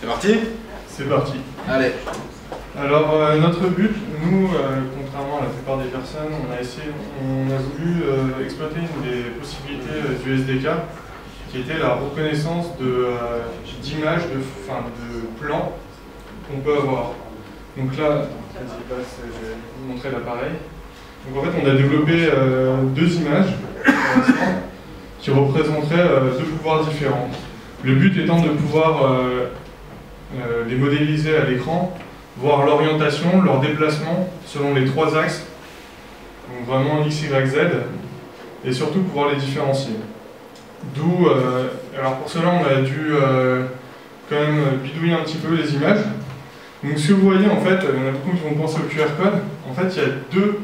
parti? C'est parti. Allez. Alors notre but, nous, contrairement à la plupart des personnes, on a voulu exploiter une des possibilités du SDK, qui était la reconnaissance d'images, de plans qu'on peut avoir. Donc là, vas-y passe, je vais vous montrer l'appareil. Donc en fait, on a développé deux images qui représenteraient deux pouvoirs différents. Le but étant de pouvoir les modéliser à l'écran, voir l'orientation, leur déplacement selon les trois axes, donc vraiment X, Y, Z, et surtout pouvoir les différencier. D'où, alors pour cela on a dû quand même bidouiller un petit peu les images. Donc si vous voyez, en fait, il y en a beaucoup qui vont penser au QR code, en fait il y a deux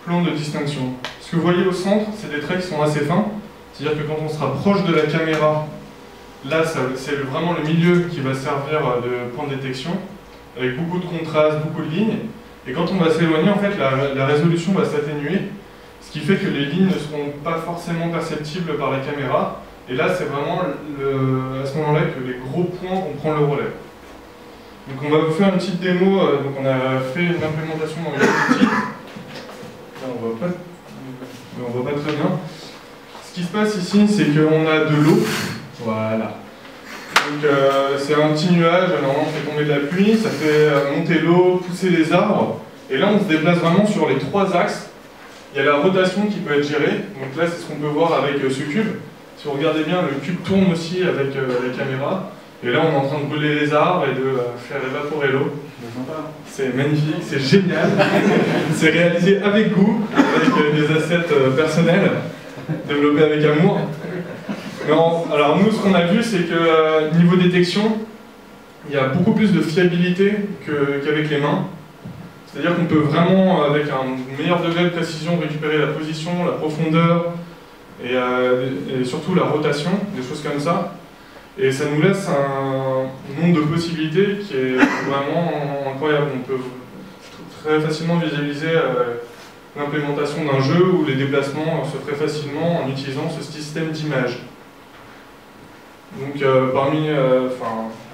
plans de distinction. Ce que vous voyez au centre, c'est des traits qui sont assez fins, c'est-à-dire que quand on se rapproche de la caméra, là c'est vraiment le milieu qui va servir de point de détection, avec beaucoup de contraste, beaucoup de lignes, et quand on va s'éloigner, en fait la résolution va s'atténuer, ce qui fait que les lignes ne seront pas forcément perceptibles par la caméra, et là c'est vraiment à ce moment-là que les gros points vont prendre le relais. Donc on va vous faire une petite démo, donc on a fait une implémentation dans Unity. Là on voit pas très bien. Ce qui se passe ici, c'est qu'on a de l'eau, voilà. Donc c'est un petit nuage, normalement on fait tomber de la pluie, ça fait monter l'eau, pousser les arbres, et là on se déplace vraiment sur les trois axes. Il y a la rotation qui peut être gérée, donc là c'est ce qu'on peut voir avec ce cube. Si vous regardez bien, le cube tourne aussi avec la caméra. Et là, on est en train de brûler les arbres et de faire évaporer l'eau. C'est magnifique, c'est génial. C'est réalisé avec goût, avec des assets personnels, développés avec amour. Alors nous, ce qu'on a vu, c'est que niveau détection, il y a beaucoup plus de fiabilité qu'avec les mains. C'est-à-dire qu'on peut vraiment, avec un meilleur degré de précision, récupérer la position, la profondeur et surtout la rotation, des choses comme ça. Et ça nous laisse un nombre de possibilités qui est vraiment incroyable. On peut très facilement visualiser l'implémentation d'un jeu où les déplacements se feraient facilement en utilisant ce système d'image. Donc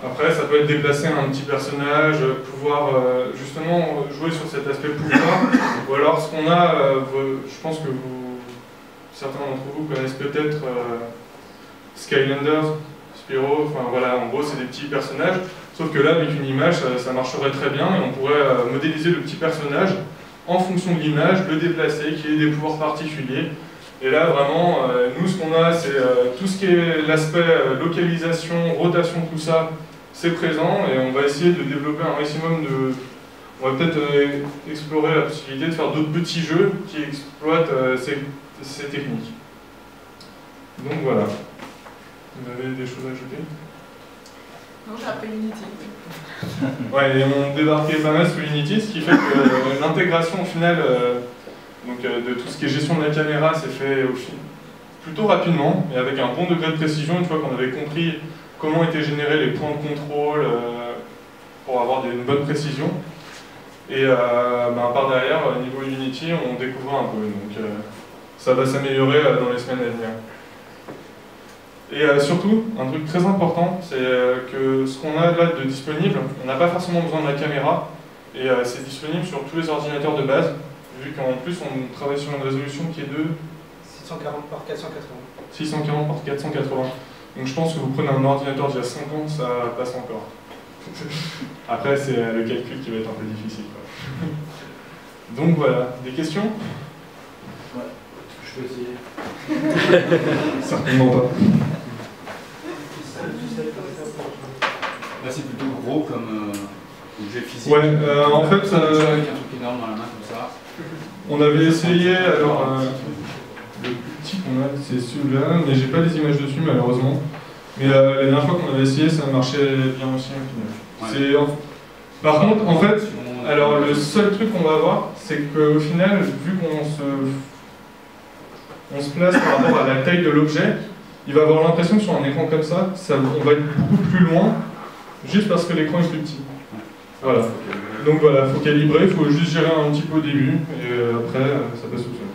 après ça peut être déplacer un petit personnage, pouvoir justement jouer sur cet aspect pouvoir, ou alors ce qu'on a, je pense que certains d'entre vous connaissent peut-être Skylanders, enfin voilà, en gros c'est des petits personnages, sauf que là avec une image ça marcherait très bien et on pourrait modéliser le petit personnage en fonction de l'image, le déplacer, qu'il ait des pouvoirs particuliers. Et là vraiment, nous ce qu'on a c'est tout ce qui est l'aspect localisation, rotation, tout ça, c'est présent et on va essayer de développer un maximum de... On va peut-être explorer la possibilité de faire d'autres petits jeux qui exploitent ces techniques. Donc voilà. Vous avez des choses à ajouter? Non, j'ai appris Unity. Ouais, et on débarquait pas mal sous Unity, ce qui fait que l'intégration au final de tout ce qui est gestion de la caméra s'est fait plutôt rapidement, et avec un bon degré de précision, une fois qu'on avait compris comment étaient générés les points de contrôle pour avoir une bonne précision. Et par derrière, au niveau Unity, on découvre un peu, donc ça va s'améliorer dans les semaines à venir. Et surtout, un truc très important, c'est que ce qu'on a là de disponible, on n'a pas forcément besoin de la caméra, et c'est disponible sur tous les ordinateurs de base, vu qu'en plus on travaille sur une résolution qui est de 640 par 480. 640 par 480. Donc je pense que vous prenez un ordinateur d'il y a 5 ans, ça passe encore. Après, c'est le calcul qui va être un peu difficile, quoi. Donc voilà, des questions? Ouais, je peux essayer. Certainement pas. Là c'est plutôt gros comme objet physique. Ouais, en fait, avec un truc énorme dans la main comme ça. On avait essayé, alors le plus petit qu'on a c'est celui-là, mais j'ai pas les images dessus malheureusement. Mais la dernière fois qu'on avait essayé, ça marchait bien aussi au final. Ouais. Par contre, en fait, alors le seul truc qu'on va avoir, c'est qu'au final, vu qu'on se place par rapport à la taille de l'objet, il va avoir l'impression que sur un écran comme ça, on va être beaucoup plus loin, juste parce que l'écran est plus petit. Voilà. Donc voilà, il faut calibrer, il faut juste gérer un petit peu au début, et après, ça passe tout seul.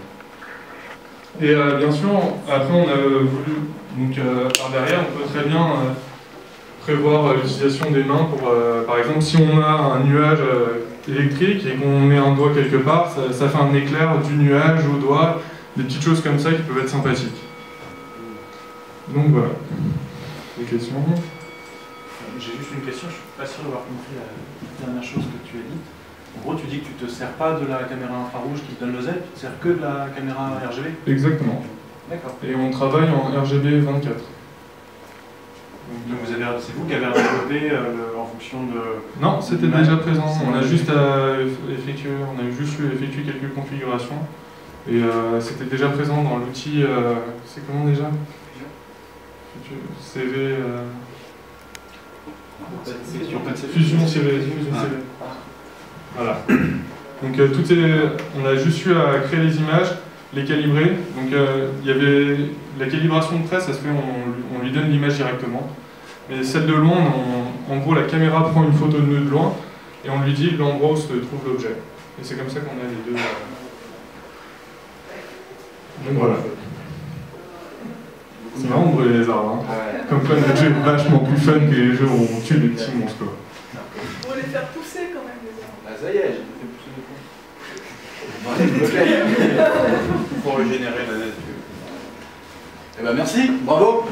Et bien sûr, après on a voulu, donc par derrière, on peut très bien prévoir l'utilisation des mains pour, par exemple, si on a un nuage électrique et qu'on met un doigt quelque part, ça fait un éclair du nuage au doigt, des petites choses comme ça qui peuvent être sympathiques. Donc voilà. Des questions? J'ai juste une question, je ne suis pas sûr d'avoir compris la dernière chose que tu as dit. En gros, tu dis que tu ne te sers pas de la caméra infrarouge qui te donne le Z, tu te sers que de la caméra RGB? Exactement. D'accord. Et on travaille en RGB 24. Donc c'est vous qui avez développé en fonction de... Non, c'était déjà présent. On a juste effectué quelques configurations. Et c'était déjà présent dans l'outil... c'est comment déjà? CV... Fusion CV. Voilà. Donc on a juste eu à créer les images, les calibrer. Donc il y avait la calibration de près, ça se fait, on lui donne l'image directement. Mais celle de loin, en gros la caméra prend une photo de nous de loin et on lui dit l'endroit où se trouve l'objet. Et c'est comme ça qu'on a les deux. Donc voilà. C'est marrant de brûler les arbres. Hein. Comme quoi notre jeu est vachement plus fun que les jeux où on tue des petits monstres. Faut les faire pousser quand même, les arbres. Ah, ça y est, j'ai fait pousser des points. Pour régénérer la nature. Eh ben merci, bravo.